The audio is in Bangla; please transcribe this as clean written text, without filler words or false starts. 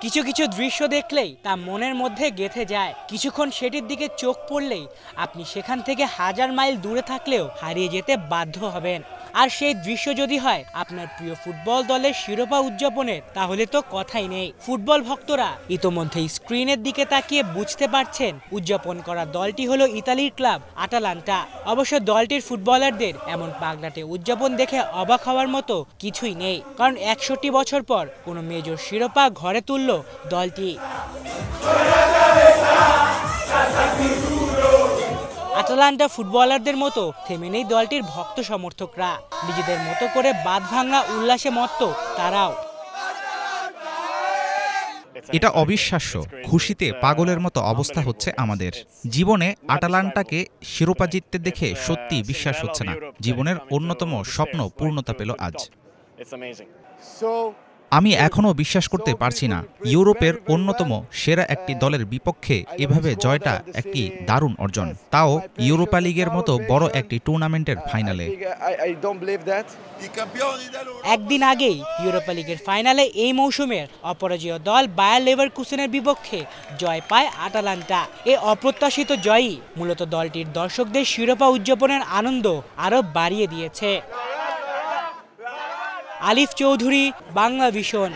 কিছু কিছু দৃশ্য দেখলেই তা মনের মধ্যে গেঁথে যায়। কিছুক্ষণ সেটির দিকে চোখ পড়লেই আপনি সেখান থেকে হাজার মাইল দূরে থাকলেও হারিয়ে যেতে বাধ্য হবেন। আর সেই দৃশ্য যদি হয় আপনার প্রিয় ফুটবল দলের শিরোপা উদযাপনের, তাহলে তো কথাই নেই। ফুটবল ভক্তরা ইতোমধ্যেই স্ক্রিনের দিকে তাকিয়ে বুঝতে পারছেন উদযাপন করা দলটি হলো ইতালির ক্লাব আটালান্টা। অবশ্য দলটির ফুটবলারদের এমন পাগলাটে উদযাপন দেখে অবাক হওয়ার মতো কিছুই নেই, কারণ ৬১ বছর পর কোনো মেজর শিরোপা ঘরে তুলল দলটি। আটালান্টা ফুটবলারদের মতো থেমে নেই দলটির ভক্ত সমর্থকরা। নিজেদের মতো করে বাঁধ ভাঙা উল্লাসে মত্ত তারাও। এটা অবিশ্বাস্য। খুশিতে পাগলের মতো অবস্থা হচ্ছে আমাদের। জীবনে আটালান্টাকে শিরোপা জিততে দেখে সত্যি বিশ্বাস হচ্ছে না। জীবনের অন্যতম স্বপ্ন পূর্ণতা পেল আজ। আমি এখনো বিশ্বাস করতে পারছি না, ইউরোপের অন্যতম সেরা একটি দলের বিপক্ষে এভাবে জয়টা একটি দারুণ অর্জন, তাও ইউরোপা লিগের মতো বড় একটি টুর্নামেন্টের ফাইনালে। একদিন আগেই ইউরোপা লিগের ফাইনালে এই মৌসুমের অপরাজেয় দল বায়ার লেভারকুসেনের বিপক্ষে জয় পায় আটালান্টা। এই অপ্রত্যাশিত জয়ই মূলত দলটির দর্শকদের শিরোপা উদযাপনের আনন্দ আরো বাড়িয়ে দিয়েছে। আলিফ চৌধুরী, বাংলা ভিশন।